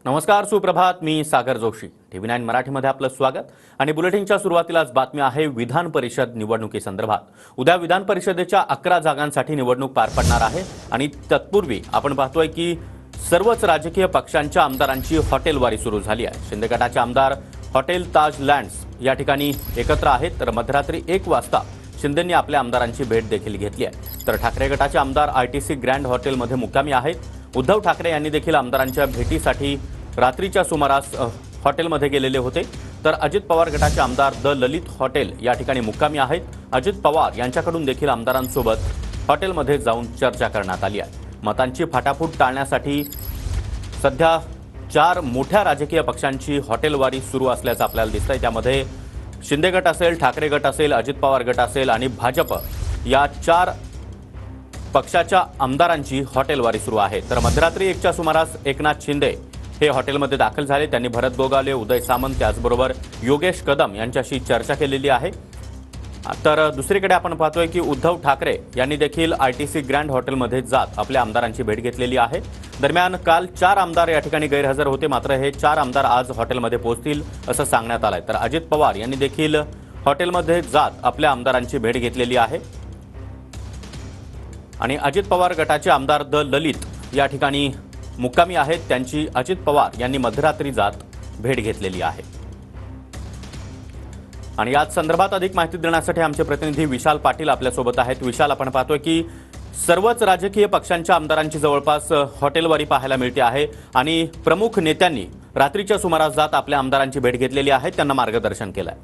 नमस्कार, सुप्रभात. मी सागर जोशी. TV9 मराठीमध्ये आपलं स्वागत. आणि बुलेटिनच्या सुरुवातीलाच बातमी आहे विधान परिषद निवडणुकीसंदर्भात. उद्या विधान परिषदेच्या 11 जागांसाठी निवडणूक पार पडणार आहे आणि तत्पूर्वी आपण पाहतोय की सर्वच राजकीय पक्षांच्या आमदारांची हॉटेलवारी सुरू झाली आहे. शिंदे गटाचे आमदार हॉटेल ताज लँड्स या ठिकाणी एकत्र आहेत, तर मध्यरात्री 1 वाजता शिंदेंनी आपल्या आमदारांची भेट देखील घेतली आहे. तर ठाकरे गटाचे आमदार ITC ग्रँड हॉटेलमध्ये मुक्कामी आहेत. उद्धव ठाकरे यांनी देखील आमदारांच्या भेटीसाठी रात्रीच्या सुमारास हॉटेलमध्ये गेलेले होते. तर अजित पवार गटाचे आमदार द ललित हॉटेल या ठिकाणी मुक्कामी आहेत. अजित पवार यांच्याकडून देखील आमदारांसोबत हॉटेलमध्ये जाऊन चर्चा करण्यात आली आहे. मतांची फाटाफूट टाळण्यासाठी सध्या 4 मोठ्या राजकीय पक्षांची हॉटेलवारी सुरू असल्याचं आपल्याला दिसतंय. त्यामध्ये शिंदे गट असेल, ठाकरे गट असेल, अजित पवार गट असेल आणि भाजप या 4 पक्षाच्या आमदारांची हॉटेलवारी सुरू आहे. तर मध्यरात्री 1च्या सुमारास एकनाथ शिंदे हे हॉटेलमध्ये दाखल झाले. त्यांनी भरत गोगावले, उदय सामंत, त्याचबरोबर योगेश कदम यांच्याशी चर्चा केलेली आहे. तर दुसरीकडे आपण पाहतोय की उद्धव ठाकरे यांनी देखील ITC ग्रँड हॉटेलमध्ये जात आपल्या आमदारांची भेट घेतलेली आहे. दरम्यान काल 4 आमदार या ठिकाणी गैरहजर होते, मात्र हे 4 आमदार आज हॉटेलमध्ये पोहोचतील असं सांगण्यात आलंय. तर अजित पवार यांनी देखील हॉटेलमध्ये जात आपल्या आमदारांची भेट घेतलेली आहे आणि अजित पवार गटाचे आमदार द ललित या ठिकाणी मुक्कामी आहेत. त्यांची अजित पवार यांनी मध्यरात्री जात भेट घेतलेली आहे. आणि याच संदर्भात अधिक माहिती देण्यासाठी आमचे प्रतिनिधी विशाल पाटील आपल्यासोबत आहेत. विशाल, आपण पाहतोय की सर्वच राजकीय पक्षांच्या आमदारांची जवळपास हॉटेलवारी पाहायला मिळते आहे आणि प्रमुख नेत्यांनी रात्रीच्या सुमारास जात आपल्या आमदारांची भेट घेतलेली आहे, त्यांना मार्गदर्शन केलंय.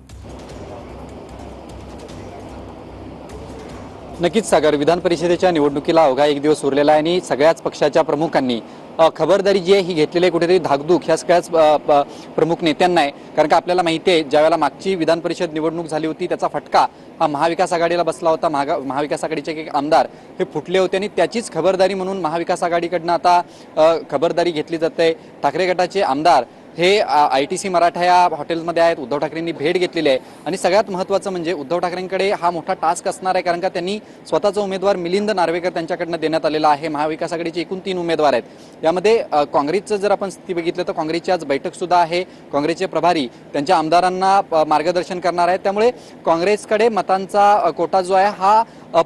नक्कीच सागर, विधान परिषदेच्या निवडणुकीला अवघा 1 दिवस उरलेला आहे आणि सगळ्याच पक्षाच्या प्रमुखांनी खबरदारी जी आहे ही घेतलेली आहे. कुठेतरी धाकधूक ह्या सगळ्याच प्रमुख नेत्यांना आहे, कारण का आपल्याला माहिती आहे ज्यावेळेला मागची विधान परिषद निवडणूक झाली होती त्याचा फटका हा महाविकास आघाडीला बसला होता. महाविकास आघाडीचे एक आमदार हे फुटले होते आणि त्याचीच खबरदारी म्हणून महाविकास आघाडीकडनं आता खबरदारी घेतली जाते. ठाकरे गटाचे आमदार हे ITC मराठा या हॉटेलमध्ये आहेत. उद्धव ठाकरेंनी भेट घेतलेली आहे आणि सगळ्यात महत्त्वाचं म्हणजे उद्धव ठाकरेंकडे हा मोठा टास्क असणार आहे, कारण का त्यांनी स्वतःचा उमेदवार मिलिंद नार्वेकर त्यांच्याकडनं देण्यात आलेला आहे. महाविकास आघाडीचे एकूण 3 उमेदवार आहेत. यामध्ये काँग्रेसचं जर आपण स्थिती बघितलं तर काँग्रेसची आज बैठक सुद्धा आहे. काँग्रेसचे प्रभारी त्यांच्या आमदारांना मार्गदर्शन करणार आहेत. त्यामुळे काँग्रेसकडे मतांचा कोटा जो आहे हा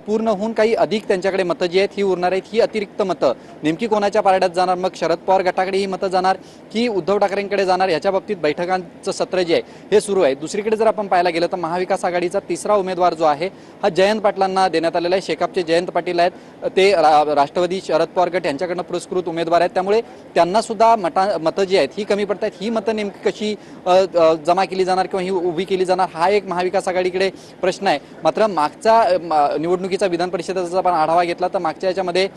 पूर्ण होऊन काही अधिक त्यांच्याकडे मतं जी आहेत ही उरणार आहेत. ही अतिरिक्त मतं नेमकी कोणाच्या पारड्यात जाणार, मग शरद पवार गटाकडे ही मतं जाणार की उद्धव ठाकरेंकडे जाणार, याच्या बाबतीत बैठकांचं सत्र जे आहे हे सुरू आहे. दुसरीकडे जर आपण पाहायला गेलं तर महाविकास आघाडीचा 3रा उमेदवार जो आहे हा जयंत पाटलांना देण्यात आलेला आहे. शेकापचे जयंत पाटील आहेत, ते राष्ट्रवादी शरद पवार गट यांच्याकडनं पुरस्कृत उमेदवार आहेत. त्यामुळे त्यांना सुद्धा मतं जी आहेत ही कमी पडत आहेत. ही मतं नेमकी कशी जमा केली जाणार किंवा ही उभी केली जाणार हा एक महाविकास आघाडीकडे प्रश्न आहे. मात्र मागचा निवडणुकीचा विधान परिषदेचा आपण आढावा घेतला तर मागच्या याच्यामध्ये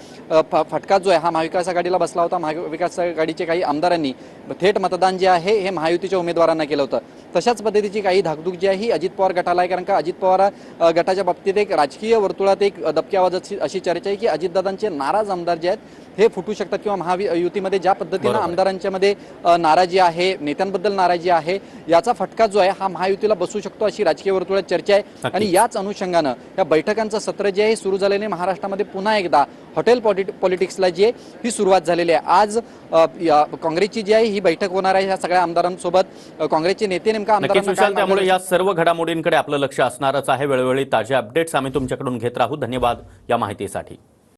फटका जो आहे हा महाविकास आघाडीला बसला होता. महाविकास आघाडीचे काही आमदारांनी थेट मतदान जे आहे हे महायुतीच्या उमेदवारांना केलं होतं. तशाच पद्धतीची काही धाकधूक जी आहे ही अजित पवार गटाला आहे, कारण का अजित पवार गटाच्या बाबतीत एक राजकीय वर्तुळात एक दबक्या आवाजाची अशी चर्चा आहे की अजितदादांचे नाराज आमदार जे आहेत हे फुटू शकतात किंवा महायुतीमध्ये ज्या पद्धतीनं आमदारांच्या मध्ये नाराजी आहे, नेत्यांबद्दल नाराजी आहे, याचा फटका जो आहे हा महायुतीला बसू शकतो अशी राजकीय वर्तुळात चर्चा आहे. आणि याच अनुषंगानं या बैठकांचं सत्र जे आहे सुरू झालेले महाराष्ट्रामध्ये पुन्हा एकदा हॉटेल पॉलिटिक्सला जी आहे ही सुरुवात झालेली आहे. आज काँग्रेसची जी आहे ही बैठक होणार आहे ह्या सगळ्या आमदारांसोबत. काँग्रेसचे नेते नेमका आमदारांना, त्यामुळे या सर्व घडामोडींकडे आपलं लक्ष असणारच आहे. वेळोवेळी ताज्या अपडेट्स आम्ही तुमच्याकडून घेत राहू. धन्यवाद या माहितीसाठी.